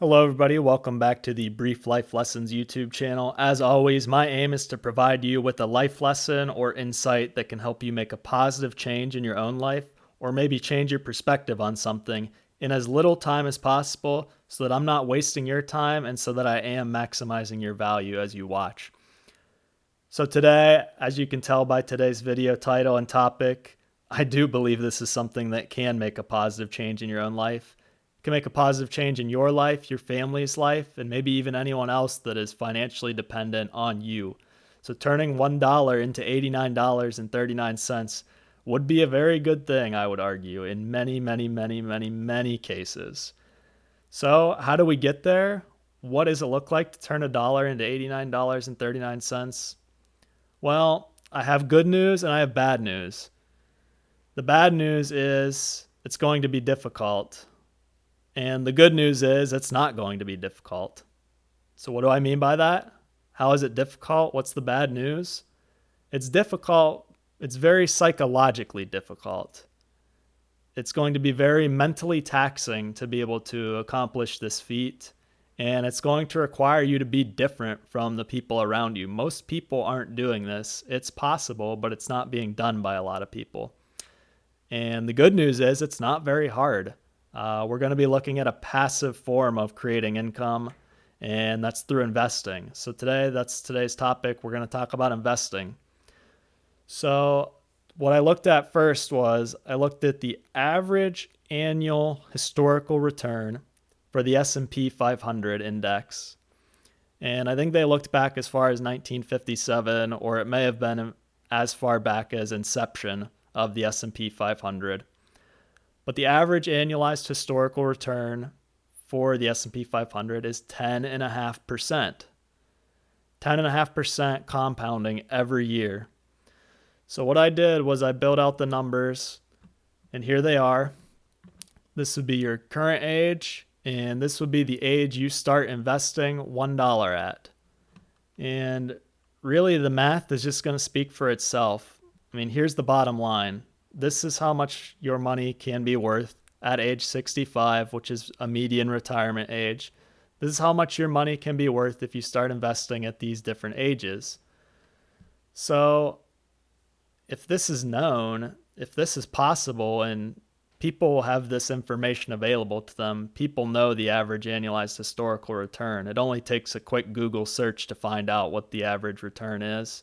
Hello, everybody. Welcome back to the Brief Life Lessons YouTube channel. As always, my aim is to provide you with a life lesson or insight that can help you make a positive change in your own life, or maybe change your perspective on something in as little time as possible so that I'm not wasting your time and so that I am maximizing your value as you watch. So today, as you can tell by today's video title and topic, I do believe this is something that can make a positive change in your own life. It can make a positive change in your life, your family's life, and maybe even anyone else that is financially dependent on you. So turning $1 into $89.39 would be a very good thing, I would argue, in many, many, many, many, many cases. So how do we get there? What does it look like to turn a dollar into $89.39? Well, I have good news and I have bad news. The bad news is it's going to be difficult. And the good news is it's not going to be difficult. So what do I mean by that? How is it difficult? What's the bad news? It's difficult. It's very psychologically difficult. It's going to be very mentally taxing to be able to accomplish this feat. And it's going to require you to be different from the people around you. Most people aren't doing this. It's possible, but it's not being done by a lot of people. And the good news is it's not very hard. We're going to be looking at a passive form of creating income, and that's through investing. So today, that's today's topic. We're going to talk about investing. So what I looked at first was I looked at the average annual historical return for the S&P 500 index. And I think they looked back as far as 1957, or it may have been as far back as inception of the S&P 500. But the average annualized historical return for the S&P 500 is 10.5%. 10.5% compounding every year. So what I did was I built out the numbers, and here they are. This would be your current age, and this would be the age you start investing $1 at. And really, the math is just going to speak for itself. I mean, here's the bottom line. This is how much your money can be worth at age 65, which is a median retirement age. This is how much your money can be worth if you start investing at these different ages. So if this is known, if this is possible, and people have this information available to them, people know the average annualized historical return. It only takes a quick Google search to find out what the average return is.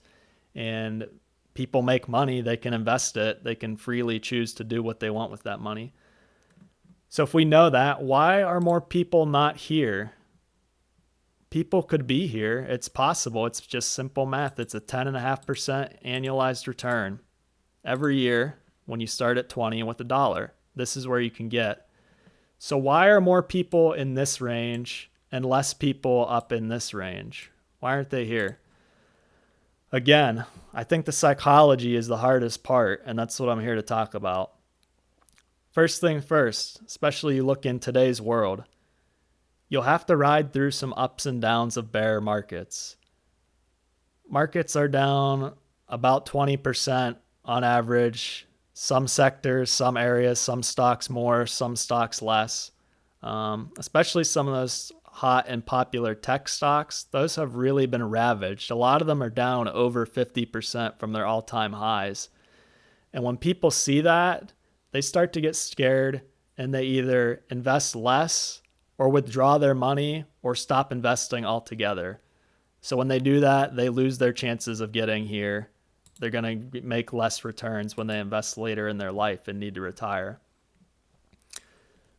And people make money, they can invest it, they can freely choose to do what they want with that money. So if we know that, why are more people not here? People could be here. It's possible. It's just simple math. It's a 10.5% annualized return every year when you start at 20 with $1. This is where you can get. So why are more people in this range and less people up in this range? Why aren't they here? Again, I think the psychology is the hardest part, and that's what I'm here to talk about. First thing first, especially you look in today's world, you'll have to ride through some ups and downs of bear markets. Markets are down about 20% on average. Some sectors, some areas, some stocks more, some stocks less. Especially some of those hot and popular tech stocks, those have really been ravaged. A lot of them are down over 50% from their all-time highs. And when people see that, they start to get scared and they either invest less or withdraw their money or stop investing altogether. So when they do that, they lose their chances of getting here. They're going to make less returns when they invest later in their life and need to retire.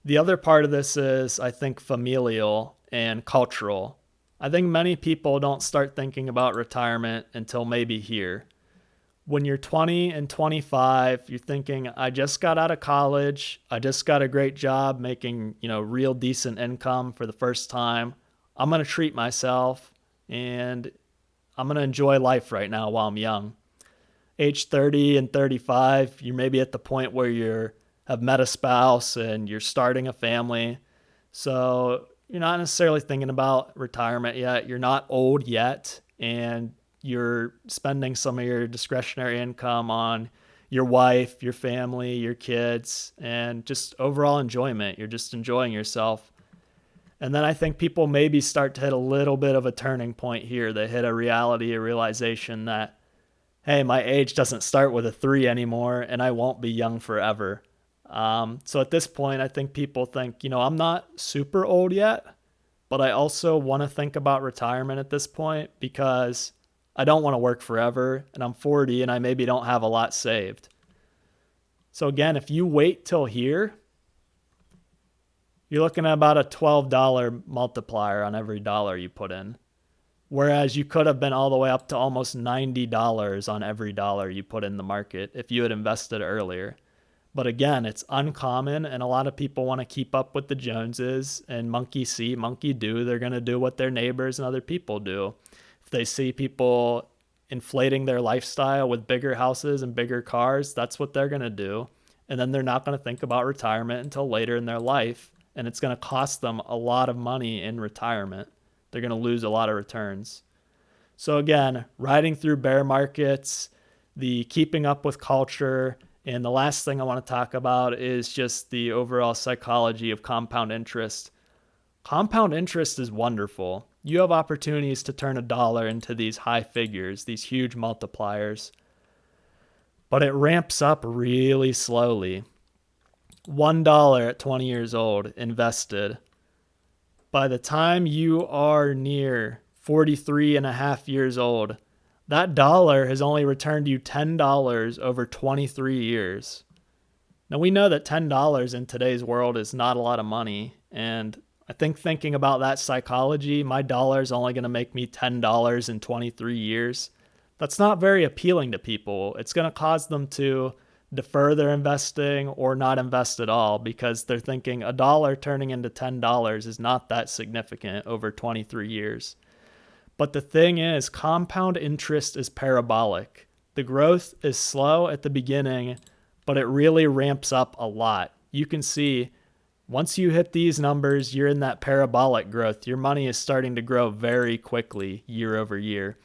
The other part of this is, I think, familial and cultural. I think many people don't start thinking about retirement until maybe here. When you're 20 and 25, you're thinking, I just got out of college. I just got a great job making, real decent income for the first time. I'm going to treat myself and I'm going to enjoy life right now while I'm young. Age 30 and 35, you're maybe at the point where you have met a spouse and you're starting a family. So you're not necessarily thinking about retirement yet. You're not old yet, and you're spending some of your discretionary income on your wife, your family, your kids, and just overall enjoyment. You're just enjoying yourself. And then I think people maybe start to hit a little bit of a turning point here. They hit a reality, a realization that, hey, my age doesn't start with a 3 anymore, and I won't be young forever. So at this point, I think people think, I'm not super old yet, but I also want to think about retirement at this point because I don't want to work forever, and I'm 40 and I maybe don't have a lot saved. So again, if you wait till here, you're looking at about a $12 multiplier on every dollar you put in. Whereas you could have been all the way up to almost $90 on every dollar you put in the market if you had invested earlier. But again, it's uncommon, and a lot of people want to keep up with the Joneses, and monkey see, monkey do. They're going to do what their neighbors and other people do. If they see people inflating their lifestyle with bigger houses and bigger cars, that's what they're going to do. And then they're not going to think about retirement until later in their life, and it's going to cost them a lot of money in retirement. They're going to lose a lot of returns. So again, riding through bear markets, the keeping up with culture, and the last thing I want to talk about is just the overall psychology of compound interest. Compound interest is wonderful. You have opportunities to turn $1 into these high figures, these huge multipliers, but it ramps up really slowly. $1 at 20 years old invested. By the time you are near 43 and a half years old, that dollar has only returned you $10 over 23 years. Now, we know that $10 in today's world is not a lot of money. And I think thinking about that psychology, my dollar is only going to make me $10 in 23 years. That's not very appealing to people. It's going to cause them to defer their investing or not invest at all because they're thinking $1 turning into $10 is not that significant over 23 years. But the thing is, compound interest is parabolic. The growth is slow at the beginning, but it really ramps up a lot. You can see once you hit these numbers, you're in that parabolic growth. Your money is starting to grow very quickly year over year.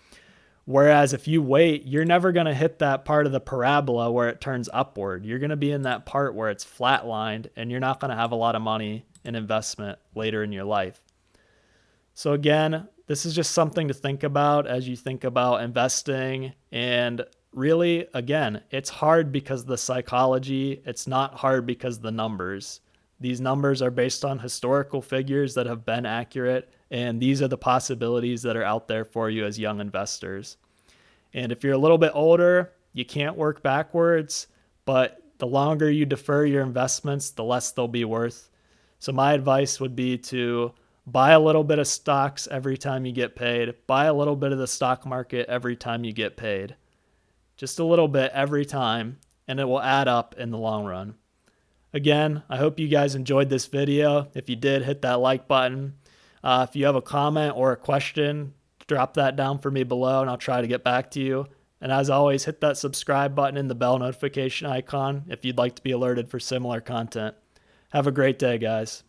Whereas if you wait, you're never going to hit that part of the parabola where it turns upward. You're going to be in that part where it's flatlined, and you're not going to have a lot of money in investment later in your life. So again, this is just something to think about as you think about investing. And really, again, it's hard because of the psychology. It's not hard because of the numbers. These numbers are based on historical figures that have been accurate, and these are the possibilities that are out there for you as young investors. And if you're a little bit older, you can't work backwards, but the longer you defer your investments, the less they'll be worth. So my advice would be to buy a little bit of stocks every time you get paid. Buy a little bit of the stock market every time you get paid. Just a little bit every time, and it will add up in the long run. Again, I hope you guys enjoyed this video. If you did, hit that like button. If you have a comment or a question, drop that down for me below, and I'll try to get back to you. And as always, hit that subscribe button and the bell notification icon if you'd like to be alerted for similar content. Have a great day, guys.